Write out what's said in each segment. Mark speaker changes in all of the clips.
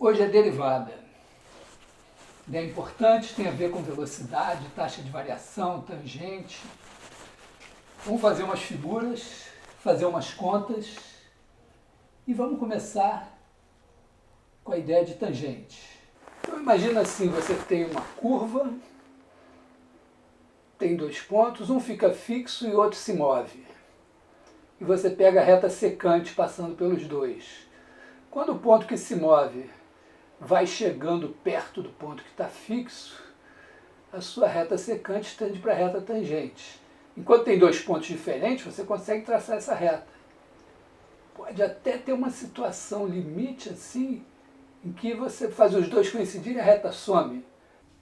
Speaker 1: Hoje é derivada. Ideia importante, tem a ver com velocidade, taxa de variação, tangente. Vamos fazer umas figuras, fazer umas contas e vamos começar com a ideia de tangente. Então imagina assim, você tem uma curva, tem dois pontos, um fica fixo e o outro se move. E você pega a reta secante passando pelos dois. Quando o ponto que se move vai chegando perto do ponto que está fixo, a sua reta secante tende para a reta tangente. Enquanto tem dois pontos diferentes, você consegue traçar essa reta. Pode até ter uma situação limite assim, em que você faz os dois coincidirem e a reta some.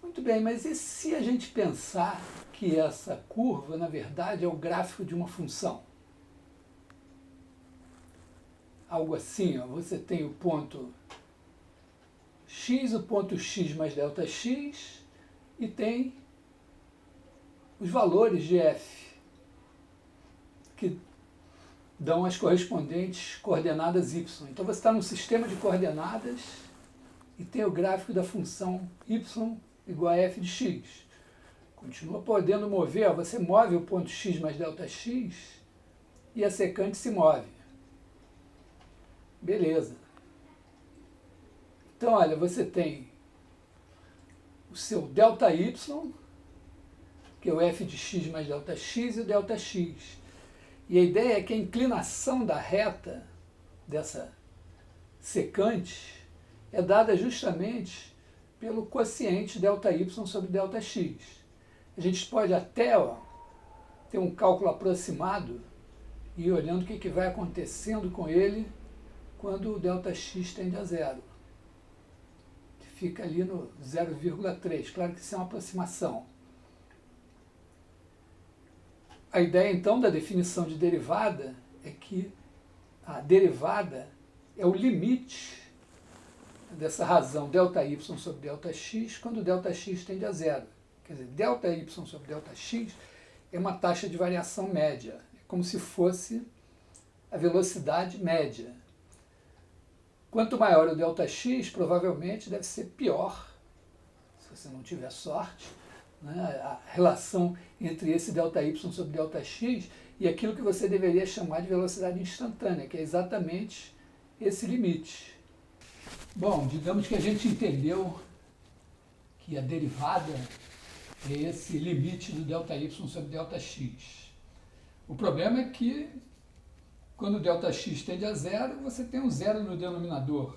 Speaker 1: Muito bem, mas e se a gente pensar que essa curva, na verdade, é o gráfico de uma função? Algo assim, ó, você tem o ponto x, o ponto x mais delta x, e tem os valores de f, que dão as correspondentes coordenadas y. Então você está num sistema de coordenadas e tem o gráfico da função y igual a f de x. Continua podendo mover, ó, você move o ponto x mais delta x e a secante se move. Beleza. Então, olha, você tem o seu ΔY, que é o f de x mais Δx, e o Δx. E a ideia é que a inclinação da reta dessa secante é dada justamente pelo quociente ΔY sobre Δx. A gente pode até ter um cálculo aproximado e ir olhando o que vai acontecendo com ele quando o Δx tende a zero. Fica ali no 0,3. Claro que isso é uma aproximação. A ideia, então, da definição de derivada é que a derivada é o limite dessa razão ΔY sobre Δx quando Δx tende a zero. Quer dizer, ΔY sobre Δx é uma taxa de variação média. É como se fosse a velocidade média. Quanto maior o Δx, provavelmente deve ser pior, se você não tiver sorte, né? A relação entre esse ΔY sobre Δx e aquilo que você deveria chamar de velocidade instantânea, que é exatamente esse limite. Bom, digamos que a gente entendeu que a derivada é esse limite do ΔY sobre Δx. O problema é que quando o Δx tende a zero, você tem um zero no denominador.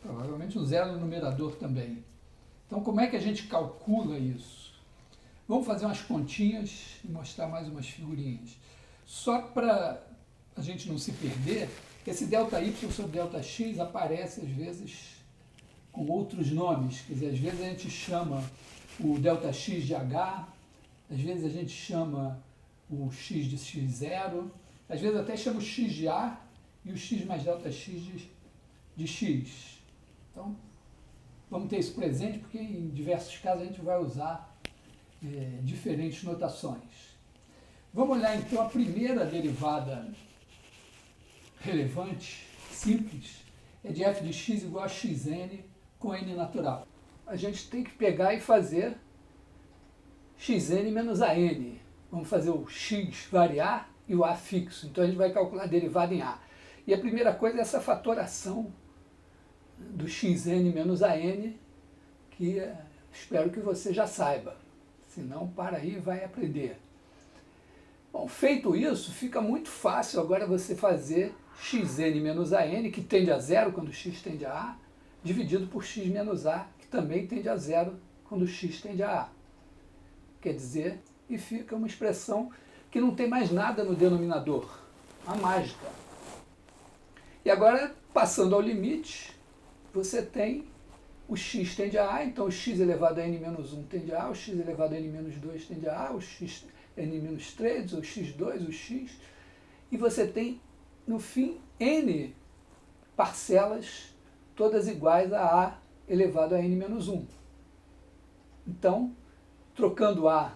Speaker 1: Provavelmente um zero no numerador também. Então, como é que a gente calcula isso? Vamos fazer umas continhas e mostrar mais umas figurinhas. Só para a gente não se perder, esse ΔY sobre Δx aparece às vezes com outros nomes. Quer dizer, às vezes a gente chama o Δx de h, às vezes a gente chama o x de x0, às vezes até chama o x de A e o x mais Δx de x. Então, vamos ter isso presente, porque em diversos casos a gente vai usar diferentes notações. Vamos olhar então a primeira derivada relevante, simples, é de f de x igual a xn com n natural. A gente tem que pegar e fazer xn menos a n. Vamos fazer o x variar e o a fixo. Então a gente vai calcular a derivada em a. E a primeira coisa é essa fatoração do xn menos a n, que espero que você já saiba. Se não, para aí e vai aprender. Bom, feito isso, fica muito fácil agora você fazer xn menos a n, que tende a zero quando x tende a a, dividido por x menos a, que também tende a zero quando x tende a a. Quer dizer, e fica uma expressão que não tem mais nada no denominador, a mágica. E agora, passando ao limite, você tem o x tende a a, então o x elevado a n menos 1 tende a a, o x elevado a n menos 2 tende a a, o x n menos 3, o x2, o x, e você tem, no fim, n parcelas, todas iguais a a elevado a n menos 1. Então, trocando a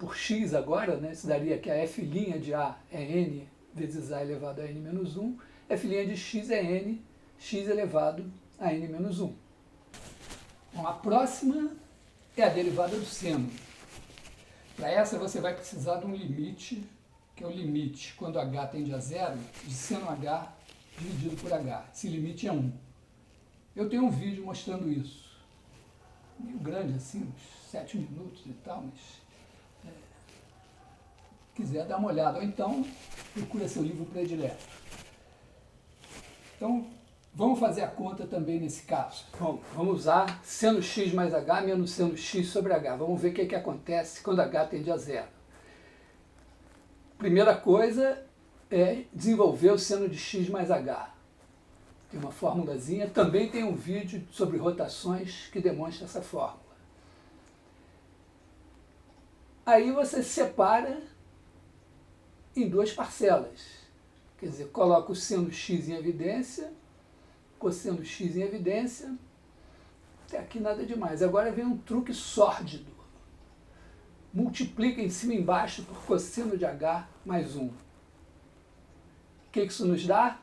Speaker 1: por x agora, né, isso daria que a f' de a é n vezes a elevado a n menos 1, f' de x é n, x elevado a n menos 1. Bom, a próxima é a derivada do seno. Para essa você vai precisar de um limite, que é o limite, quando h tende a zero, de seno h dividido por h. Esse limite é 1. Eu tenho um vídeo mostrando isso. Meio grande assim, uns 7 minutos e tal, mas quiser dar uma olhada, ou então procura seu livro predileto. Então, vamos fazer a conta também nesse caso. Bom, vamos usar seno x mais h menos seno x sobre h. Vamos ver o que acontece quando h tende a zero. Primeira coisa é desenvolver o seno de x mais h. Tem uma formulazinha, também tem um vídeo sobre rotações que demonstra essa fórmula. Aí você separa em duas parcelas. Quer dizer, coloca o seno x em evidência, cosseno x em evidência. Até aqui nada demais. Agora vem um truque sórdido. Multiplica em cima e embaixo por cosseno de h mais 1. O que isso nos dá?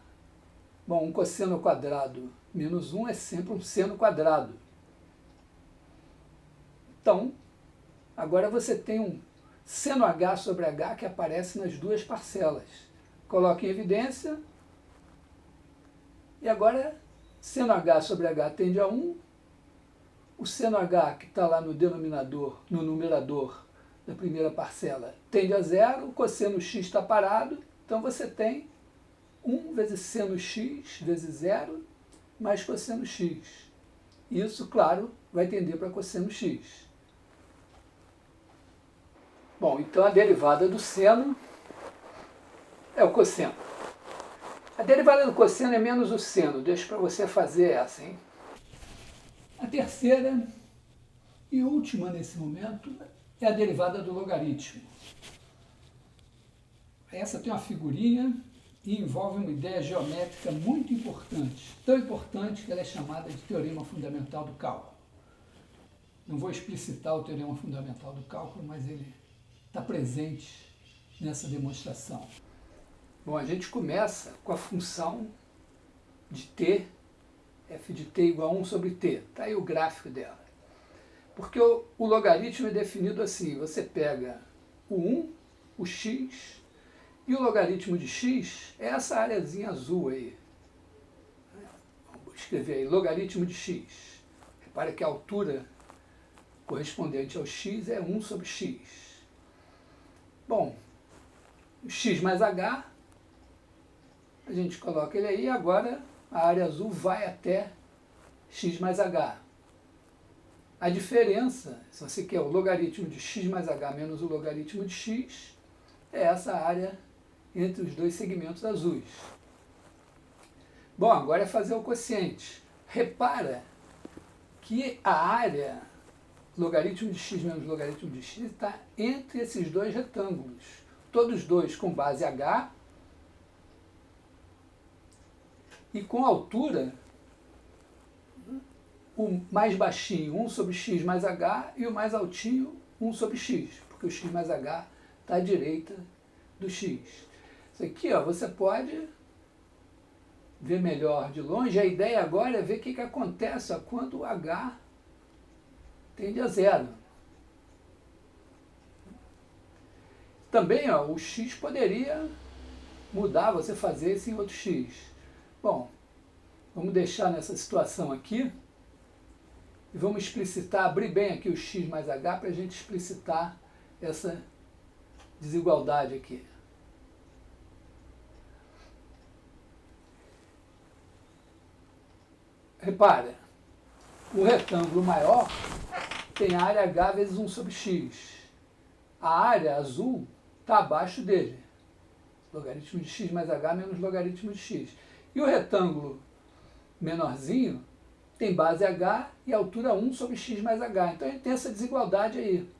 Speaker 1: Bom, um cosseno ao quadrado menos 1 é sempre um seno quadrado. Então, agora você tem um seno h sobre h que aparece nas duas parcelas. Coloca em evidência. E agora, seno h sobre h tende a 1. O seno h que está lá no denominador, no numerador da primeira parcela, tende a 0. O cosseno x está parado. Então você tem 1 vezes seno x vezes 0 mais cosseno x. Isso, claro, vai tender para cosseno x. Bom, então a derivada do seno é o cosseno. A derivada do cosseno é menos o seno. Deixa para você fazer essa, hein? A terceira e última nesse momento é a derivada do logaritmo. Essa tem uma figurinha e envolve uma ideia geométrica muito importante. Tão importante que ela é chamada de teorema fundamental do cálculo. Não vou explicitar o teorema fundamental do cálculo, mas ele está presente nessa demonstração. Bom, a gente começa com a função de t, f de t igual a 1 sobre t. Está aí o gráfico dela. Porque o logaritmo é definido assim, você pega o 1, o x, e o logaritmo de x é essa areazinha azul aí. Vou escrever aí, logaritmo de x. Repara que a altura correspondente ao x é 1 sobre x. Bom, o x mais h, a gente coloca ele aí, e agora a área azul vai até x mais h. A diferença, se você quer o logaritmo de x mais h menos o logaritmo de x, é essa área entre os dois segmentos azuis. Bom, agora é fazer o quociente. Repara que a área logaritmo de x menos logaritmo de x está entre esses dois retângulos. Todos dois com base h e com altura, o mais baixinho 1 sobre x mais h e o mais altinho 1 sobre x, porque o x mais h está à direita do x. Isso aqui, ó, você pode ver melhor de longe. A ideia agora é ver o que acontece quando o h tende a 0. Também, ó, o x poderia mudar, você fazer isso em outro x. Bom, vamos deixar nessa situação aqui e vamos explicitar, abrir bem aqui o x mais h para a gente explicitar essa desigualdade aqui. Repara, o retângulo maior tem a área h vezes 1 sobre x. A área azul está abaixo dele. Logaritmo de x mais h menos logaritmo de x. E o retângulo menorzinho tem base h e altura 1 sobre x mais h. Então a gente tem essa desigualdade aí.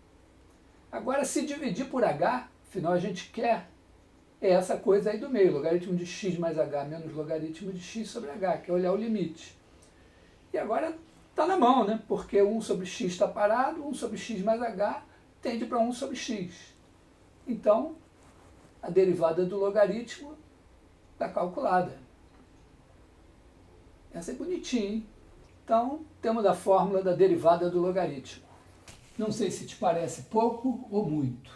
Speaker 1: Agora, se dividir por h, afinal a gente quer essa coisa aí do meio, logaritmo de x mais h menos logaritmo de x sobre h, que é olhar o limite. E agora está na mão, né? Porque 1 sobre x está parado, 1 sobre x mais h tende para 1 sobre x. Então, a derivada do logaritmo está calculada. Essa é bonitinha, hein? Então, temos a fórmula da derivada do logaritmo. Não sei se te parece pouco ou muito,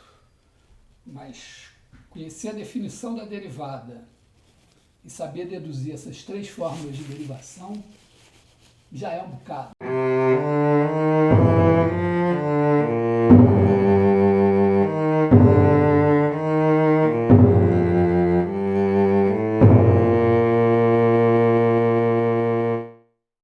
Speaker 1: mas conhecer a definição da derivada e saber deduzir essas 3 fórmulas de derivação já é um bocado.